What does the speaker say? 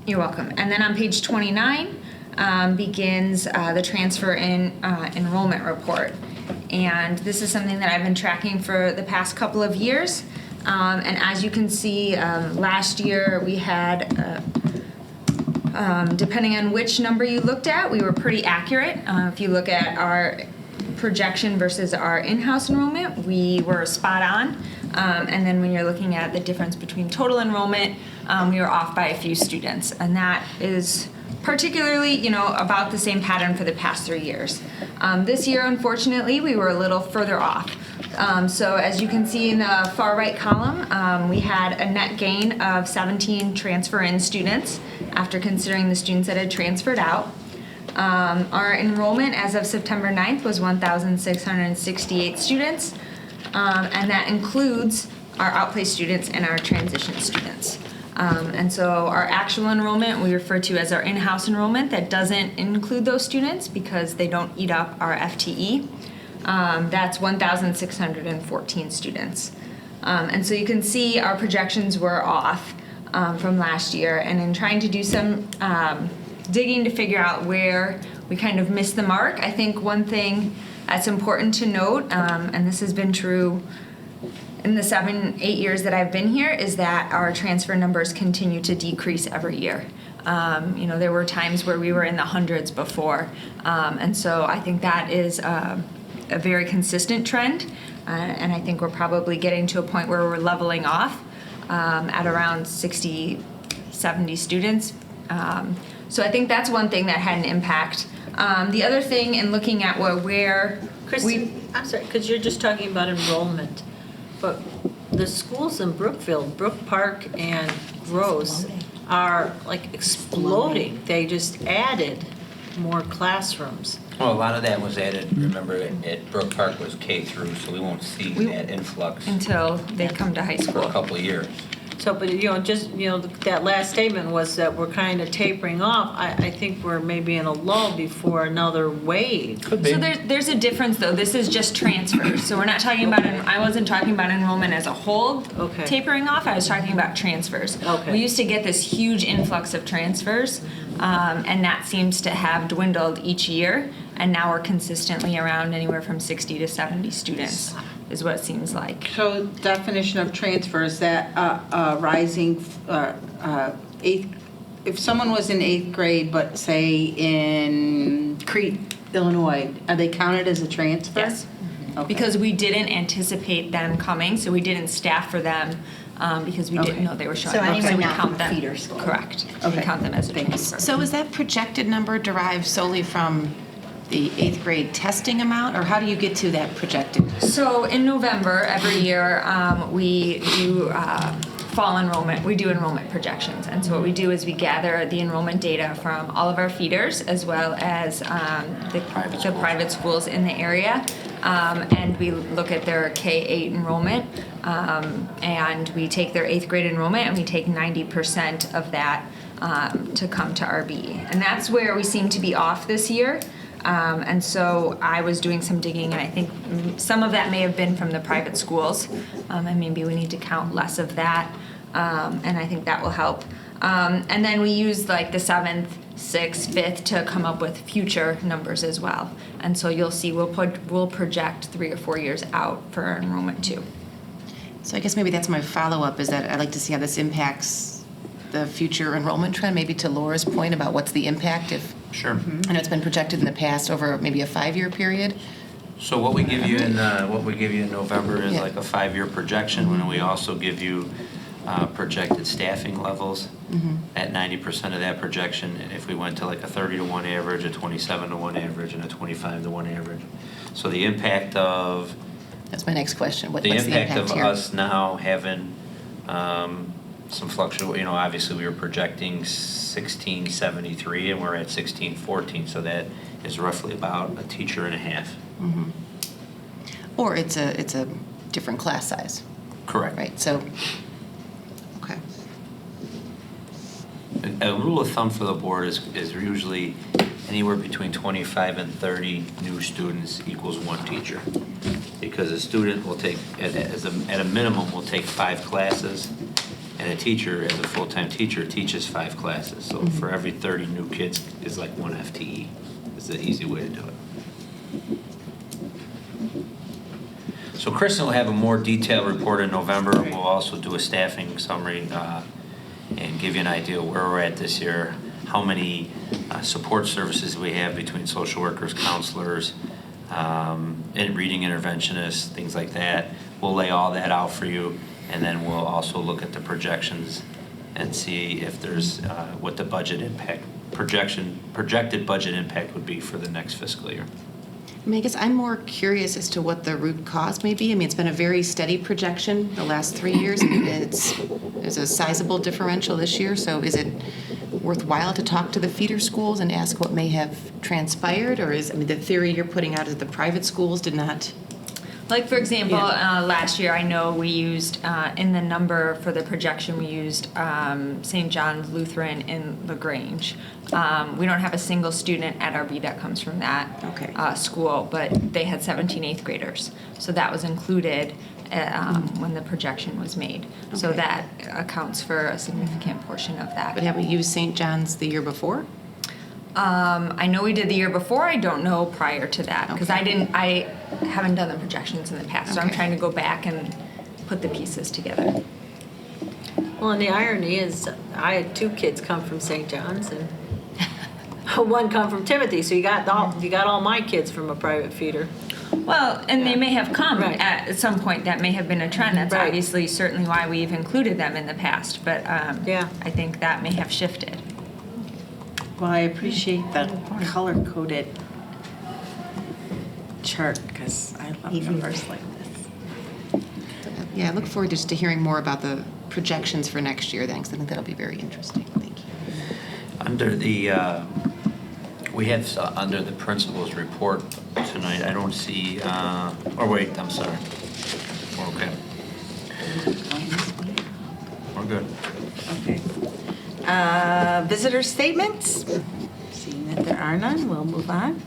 You're welcome. And then on page 29 begins the transfer in enrollment report. And this is something that I've been tracking for the past couple of years. And as you can see, last year we had, depending on which number you looked at, we were pretty accurate. If you look at our projection versus our in-house enrollment, we were spot on. And then when you're looking at the difference between total enrollment, we were off by a few students. And that is particularly, about the same pattern for the past 3 years. This year, unfortunately, we were a little further off. So as you can see in the far right column, we had a net gain of 17 transfer-in students after considering the students that had transferred out. Our enrollment as of September 9th was 1,668 students, and that includes our outplaced students and our transition students. And so our actual enrollment we refer to as our in-house enrollment. That doesn't include those students because they don't eat up our FTE. That's 1,614 students. And so you can see our projections were off from last year. And in trying to do some digging to figure out where we kind of missed the mark, I think one thing that's important to note, and this has been true in the 7-8 years that I've been here, is that our transfer numbers continue to decrease every year. There were times where we were in the hundreds before, and so I think that is a very consistent trend, and I think we're probably getting to a point where we're leveling off at around 60, 70 students. So I think that's one thing that had an impact. The other thing in looking at where Kristen, I'm sorry, because you're just talking about enrollment, but the schools in Brookfield, Brook Park and Rose are like exploding. They just added more classrooms. Well, a lot of that was added, remember, at Brook Park was K through, so we won't see that influx until they come to high for school. a couple of years. So, but that last statement was that we're kind of tapering off. I think we're maybe in a lull before another wave. Could be. So there's a difference though. This is just transfers. So we're not talking about, I wasn't talking about enrollment as a whole tapering off. I was talking about transfers. Okay. We used to get this huge influx of transfers, and that seems to have dwindled each year. And now we're consistently around anywhere from 60 to 70 students is what it seems like. So definition of transfer is that rising eighth. If someone was in 8th grade, but say in Crete, Illinois, are they counted as a transfer? Yes. Okay. Because we didn't anticipate them coming, so we didn't staff for them because we didn't know they were showing So up. anyone we not count from them. feeder school. Correct. Okay. We count them as a transfer. So is that projected number derived solely from the 8th grade testing amount, or how do you get to that projected? So in November every year, we do fall enrollment. We do enrollment projections, and so what we do is we gather the enrollment data from all of our feeders as well as the private schools in the area, and we look at their K-8 enrollment, and we take their 8th grade enrollment and we take 90% of that to come to RBE, and that's where we seem to be off this year. And so I was doing some digging, and I think some of that may have been from the private schools, and maybe we need to count less of that, and I think that will help. And then we use like the 7th, 6th, 5th to come up with future numbers as well. And so you'll see we'll project 3 or 4 years out for enrollment too. So I guess maybe that's my follow-up, is that I'd like to see how this impacts the future enrollment trend, maybe to Laura's point about what's the impact if... Sure. I know it's been projected in the past over maybe a 5-year period. So what we give you in November is Yeah. like a 5-year projection, when we also give you projected staffing levels at 90% of that projection. And if we went to like a 30-to-1 average, a 27-to-1 average, and a 25-to-1 average. So the impact of That's my next question. What's the the impact impact of here? us now having some fluctuation, obviously we were projecting 1673 and we're at 1614, so that is roughly about a teacher and a half. Mm-hmm. Or it's a different class size. Correct. Right, so, okay. A rule of thumb for the board is usually anywhere between 25 and 30 new students equals 1 teacher. Because a student will take, at a minimum, will take 5 classes, And a teacher, as a full-time teacher, teaches 5 classes. So for every 30 new kids is like 1 FTE. It's the easy way to do it. So Kristen will have a more detailed report in November. We'll also do a staffing summary and give you an idea where we're at this year, how many support services we have between social workers, counselors, and reading interventionists, things like that. We'll lay all that out for you, and then we'll also look at the projections and see if there's what the budget impact, projected budget impact would be for the next fiscal year. I mean, I guess I'm more curious as to what the root cause may be. I mean, it's been a very steady projection the last 3 years. And there's a sizable differential this year. So is it worthwhile to talk to the feeder schools and ask what may have transpired? Or I mean, the theory you're putting out is the private schools did not. Like, for example, last year, I know we used, in the number for the projection, we used St. John's Lutheran in LaGrange. We don't have a single student at RB that comes from that school, but they had 17 eighth graders. So that was included when the projection was made. So Okay. that accounts for a significant portion of that. But have we used St. John's the year before? I know we did the year before. I don't know prior to that because Okay. I haven't done the projections in the past. So I'm Okay. trying to go back and put the pieces together. Well, and the irony is, I had 2 kids come from St. John's and 1 come from Timothy, so you got all my kids from a private feeder. Well, and they may have come Right. at some point. That may have been a trend. That's Right. obviously certainly why we've included them in the past. But Yeah. I think that may have shifted. Well, I appreciate the color-coded chart because I love numbers like this. Yeah, I look forward just to hearing more about the projections for next year then, because I think that'll be very interesting. Thank you. Under the, we have under the principal's report tonight, I don't see, or wait, I'm sorry. We're okay. We're good. Okay. Visitor statements? Seeing that there are none, we'll move on.